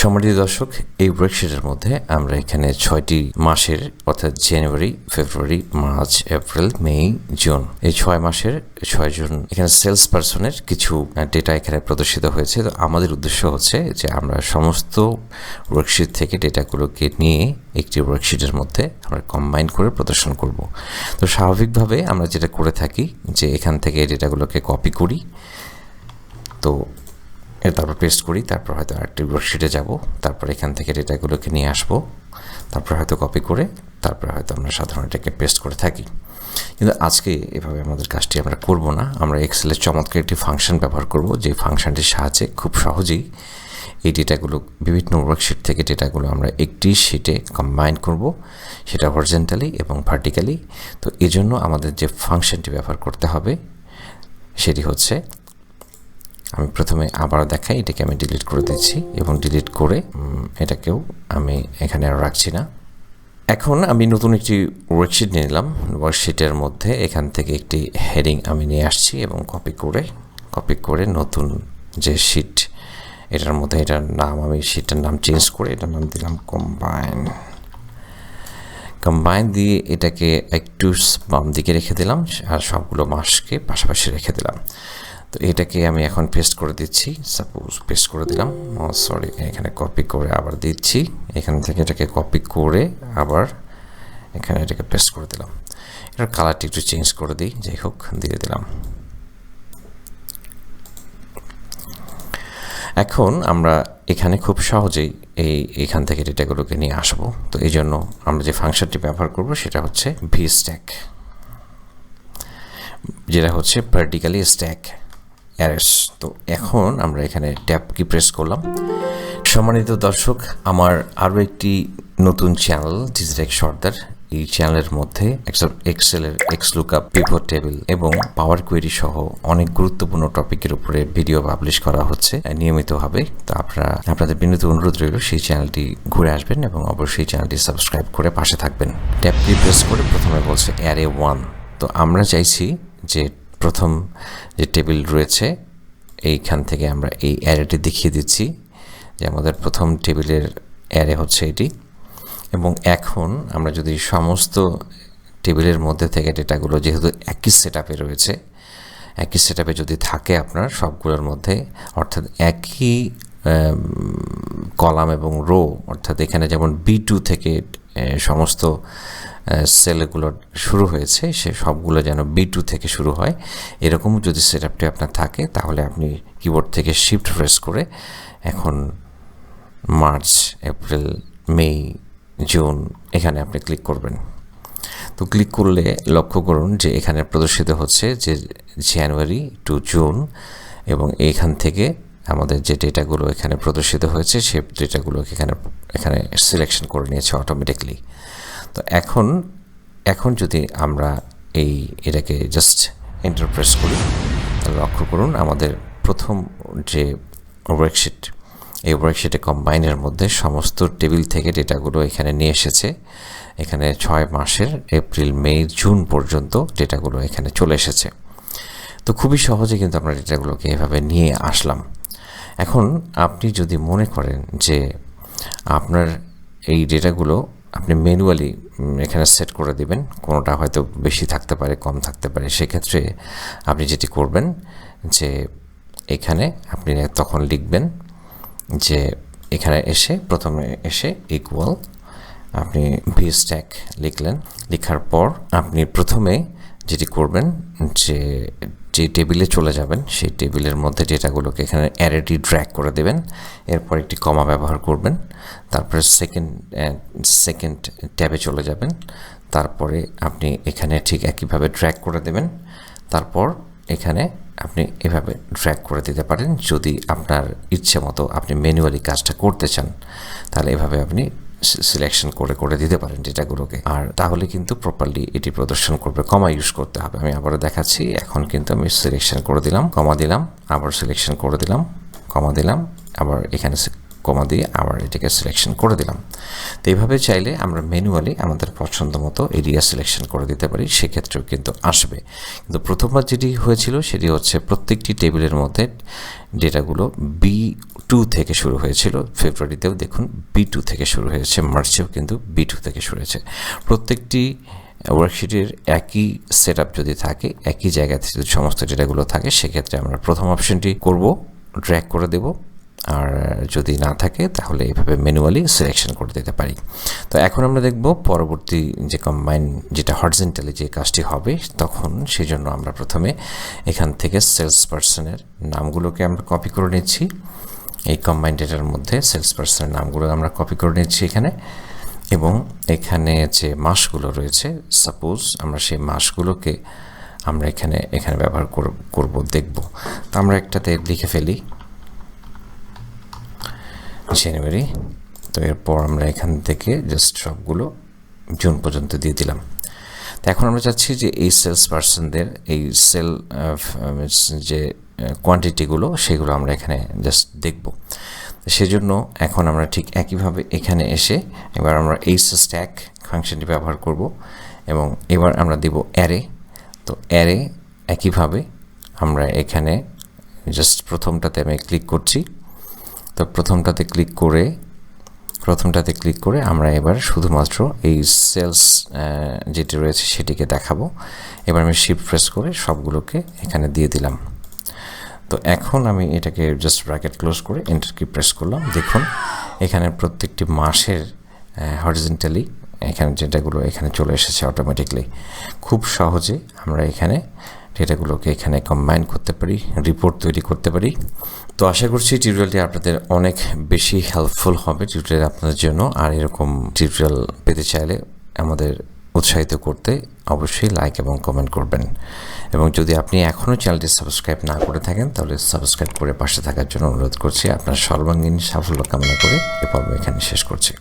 সম্মানিত দর্শক, এই ওয়ার্কশিটের মধ্যে আমরা এখানে 6টি মাসের অর্থাৎ জানুয়ারি, ফেব্রুয়ারি, মার্চ, এপ্রিল, মে, জুন এই 6 মাসের 6 জন এখানে সেলস পারসনের কিছু ডেটা এখানে প্রদর্শিত হয়েছে। তো আমাদের উদ্দেশ্য হচ্ছে যে আমরা সমস্ত ওয়ার্কশিট থেকে ডেটাগুলোকে নিয়ে একটি ওয়ার্কশিটের মধ্যে আমরা কম্বাইন করে প্রদর্শন করব। তো স্বাভাবিকভাবে আমরা যেটা করে থাকি যে এখান থেকে ডেটাগুলোকে কপি করি, তো তারপর পেস্ট করি, তারপর হয়তো আরেকটি ওয়ার্কশিটে যাব, তারপর এখান থেকে ডেটাগুলোকে নিয়ে আসবো, তারপর হয়তো কপি করে তারপর হয়তো আমরা সাধারণ এটাকে পেস্ট করে থাকি। কিন্তু আজকে এভাবে আমাদের কাজটি আমরা করব না। আমরা এক্সেলের চমৎকার একটি ফাংশন ব্যবহার করব, যে ফাংশনটির সাহায্যে খুব সহজেই এই ডেটাগুলো বিভিন্ন ওয়ার্কশিট থেকে ডেটাগুলো আমরা একটি শিটে কম্বাইন করব, সেটা হরিজন্টালি এবং ভার্টিক্যালি। তো এই জন্য আমাদের যে ফাংশনটি ব্যবহার করতে হবে সেটি হচ্ছে, আমি প্রথমে আবার দেখাই, এটাকে আমি ডিলিট করে দিচ্ছি এবং ডিলিট করে এটাকেও আমি এখানে আর রাখছি না। এখন আমি নতুন একটি ওয়ার্কশিট নিয়ে নিলাম। ওয়ার্কশিটের মধ্যে এখান থেকে একটি হেডিং আমি নিয়ে আসছি এবং কপি করে নতুন যে শিট, এটার মধ্যে এটার নাম, আমি শিটটার নাম চেঞ্জ করে এটার নাম দিলাম কম্বাইন দিয়ে এটাকে একটু বাম দিকে রেখে দিলাম আর সবগুলো মাসকে পাশাপাশি রেখে দিলাম। তো এটাকে আমি এখন পেস্ট করে দিচ্ছি, সাপোজ পেস্ট করে দিলাম, এখানে কপি করে আবার দিচ্ছি, এখান থেকে এটাকে কপি করে আবার এখানে এটাকে পেস্ট করে দিলাম। এটার কালারটি একটু চেঞ্জ করে দিই, যাই হোক দিয়ে দিলাম। এখন আমরা এখানে খুব সহজেই এখান থেকে ডেটাগুলোকে নিয়ে আসবো। তো এই জন্য আমরা যে ফাংশনটি ব্যবহার করব সেটা হচ্ছে VSTACK, যেটা হচ্ছে ভার্টিক্যালি স্ট্যাক অ্যারেস। তো এখন আমরা এখানে ট্যাব কি প্রেস করলাম। সম্মানিত দর্শক, আমার আরও একটি নতুন চ্যানেল VSTACK সর্দার, এই চ্যানেলের মধ্যে এক্সেলের XLOOKUP, পিভট টেবিল এবং পাওয়ার কোয়েরি সহ অনেক গুরুত্বপূর্ণ টপিকের উপরে ভিডিও পাবলিশ করা হচ্ছে নিয়মিতভাবে। তো আপনাদের বিনীত অনুরোধ রইল সেই চ্যানেলটি ঘুরে আসবেন এবং অবশ্যই চ্যানেলটি সাবস্ক্রাইব করে পাশে থাকবেন। ট্যাব কি প্রেস করে প্রথমে বলছে অ্যারে 1। তো আমরা চাইছি যে প্রথম যে টেবিল রয়েছে এইখান থেকে আমরা এই অ্যারেটি দেখিয়ে দিচ্ছি যে আমাদের প্রথম টেবিলের অ্যারে হচ্ছে এটি। এবং এখন আমরা যদি সমস্ত টেবিলের মধ্যে থেকে ডেটাগুলো, যেহেতু একই সেটআপে রয়েছে, একই সেটআপে যদি থাকে আপনার সবগুলোর মধ্যে, অর্থাৎ একই কলাম এবং রো, অর্থাৎ এখানে যেমন B2 থেকে সমস্ত সেলগুলো শুরু হয়েছে, সে সবগুলো যেন B2 থেকে শুরু হয়, এরকম যদি সেটআপটি আপনার থাকে, তাহলে আপনি কিবোর্ড থেকে শিফট প্রেস করে এখন মার্চ, এপ্রিল, মে, জুন এখানে আপনি ক্লিক করবেন। তো ক্লিক করলে লক্ষ্য করুন যে এখানে প্রদর্শিত হচ্ছে যে জানুয়ারি টু জুন, এবং এইখান থেকে আমাদের যে ডেটাগুলো এখানে প্রদর্শিত হয়েছে সেই ডেটাগুলো এখানে সিলেকশন করে নিয়েছে অটোমেটিকলি। তো এখন যদি আমরা এটাকে জাস্ট এন্টার প্রেস করি, তাহলে লক্ষ্য করুন আমাদের প্রথম যে ওয়ার্কশিট, এই ওয়ার্কশিটে কম্বাইনের মধ্যে সমস্ত টেবিল থেকে ডেটাগুলো এখানে নিয়ে এসেছে। এখানে 6 মাসের এপ্রিল, মে, জুন পর্যন্ত ডেটাগুলো এখানে চলে এসেছে। তো খুবই সহজে কিন্তু আমরা ডেটাগুলোকে এভাবে নিয়ে আসলাম। এখন আপনি যদি মনে করেন যে আপনার এই ডেটাগুলো আপনি ম্যানুয়ালি এখানে সেট করে দিবেন, কোনোটা হয়তো বেশি থাকতে পারে, কম থাকতে পারে, সেক্ষেত্রে আপনি যেটি করবেন যে এখানে আপনি তখন লিখবেন যে এখানে প্রথমে এসে ইকুয়াল আপনি VSTACK লিখলেন। লেখার পর আপনি প্রথমে যেটি করবেন যে টেবিলে চলে যাবেন, সেই টেবিলের মধ্যে ডেটাগুলোকে এখানে অ্যারেটি ড্র্যাগ করে দেবেন, এরপর একটি কমা ব্যবহার করবেন, তারপরে সেকেন্ড ট্যাবে চলে যাবেন, তারপরে আপনি এখানে ঠিক একইভাবে ড্র্যাগ করে দেবেন, তারপর এখানে আপনি এভাবে ড্র্যাগ করে দিতে পারেন। যদি আপনার ইচ্ছে মতো আপনি ম্যানুয়ালি কাজটা করতে চান, তাহলে এভাবে আপনি সিলেকশন করে দিতে পারেন ডেটাগুলোকে, আর তাহলে কিন্তু প্রপারলি এটি প্রদর্শন করবে। কমা ইউজ করতে হবে। আমি আবার দেখাচ্ছি। এখন কিন্তু আমি সিলেকশন করে দিলাম, কমা দিলাম, আবার সিলেকশন করে দিলাম, কমা দিলাম, আবার এখানে কমা দিয়ে আবার এটাকে সিলেকশন করে দিলাম। তো এইভাবে চাইলে আমরা ম্যানুয়ালি আমাদের পছন্দ মতো এরিয়া সিলেকশন করে দিতে পারি, সেক্ষেত্রেও কিন্তু আসবে। কিন্তু প্রথমবার যেটি হয়েছিল সেটি হচ্ছে প্রত্যেকটি টেবিলের মধ্যে ডেটাগুলো B2 থেকে শুরু হয়েছিল। ফেব্রুয়ারিতেও দেখুন B2 থেকে শুরু হয়েছে, মার্চেও কিন্তু B2 থেকে শুরু হয়েছে। প্রত্যেকটি ওয়ার্কশিটের একই সেট আপ যদি থাকে, একই জায়গাতে যদি সমস্ত ডেটাগুলো থাকে, সেক্ষেত্রে আমরা প্রথম অপশনটি করব, ড্র্যাগ করে দেব। আর যদি না থাকে তাহলে এইভাবে ম্যানুয়ালি সিলেকশন করে দিতে পারি। তো এখন আমরা দেখব পরবর্তী যে কম্বাইন, যেটা হরিজন্টালি যে কাজটি হবে, তখন সেই জন্য আমরা প্রথমে এখান থেকে সেলস পার্সনের নামগুলোকে আমরা কপি করে নিচ্ছি। এই কম্বাইন ডেটার মধ্যে সেলস পার্সনের নামগুলো আমরা কপি করে নিচ্ছি এখানে, এবং এখানে যে মাসগুলো রয়েছে, সাপোজ আমরা সেই মাসগুলোকে আমরা এখানে ব্যবহার করব, দেখব। তো আমরা একটাতে লিখে ফেলি জানুয়ারি। তো এরপর আমরা এখান থেকে জাস্ট সবগুলো জুন পর্যন্ত দিয়ে দিলাম। তো এখন আমরা চাচ্ছি যে এই সেলস পার্সনদের এই সেল যে কোয়ান্টিটিগুলো, সেগুলো আমরা এখানে জাস্ট দেখব। সেজন্য এখন আমরা ঠিক একইভাবে এখানে এসে এবার আমরা HSTACK ফাংশনটি ব্যবহার করব, এবং এবার আমরা দেব অ্যারে। তো অ্যারে একইভাবে আমরা এখানে জাস্ট প্রথমটাতে আমি ক্লিক করছি। তো প্রথমটাতে ক্লিক করে আমরা এবার শুধুমাত্র এই সেলস যেটি রয়েছে সেটিকে দেখাবো। এবার আমি শিফট প্রেস করে সবগুলোকে এখানে দিয়ে দিলাম। তো এখন আমি এটাকে জাস্ট ব্র্যাকেট ক্লোজ করে এন্টার কি প্রেস করলাম। দেখুন এখানে প্রত্যেকটি মাসের হরিজন্টালি এখানে ডেটাগুলো এখানে চলে এসেছে অটোমেটিকলি। খুব সহজে আমরা এখানে ডেটাগুলোকে এখানে কম্বাইন করতে পারি, রিপোর্ট তৈরি করতে পারি। তো আশা করছি টিউটোরিয়ালটি আপনাদের অনেক বেশি হেল্পফুল হবে টিউটোরিয়াল আপনাদের জন্য। আর এরকম টিউটোরিয়াল পেতে চাইলে আমাদের উৎসাহিত করতে অবশ্যই লাইক এবং কমেন্ট করবেন। এবং যদি আপনি এখনও চ্যানেলটি সাবস্ক্রাইব না করে থাকেন, তাহলে সাবস্ক্রাইব করে পাশে থাকার জন্য অনুরোধ করছি। আপনার সর্বাঙ্গীন সাফল্য কামনা করে এ পর্ব এখানে শেষ করছি।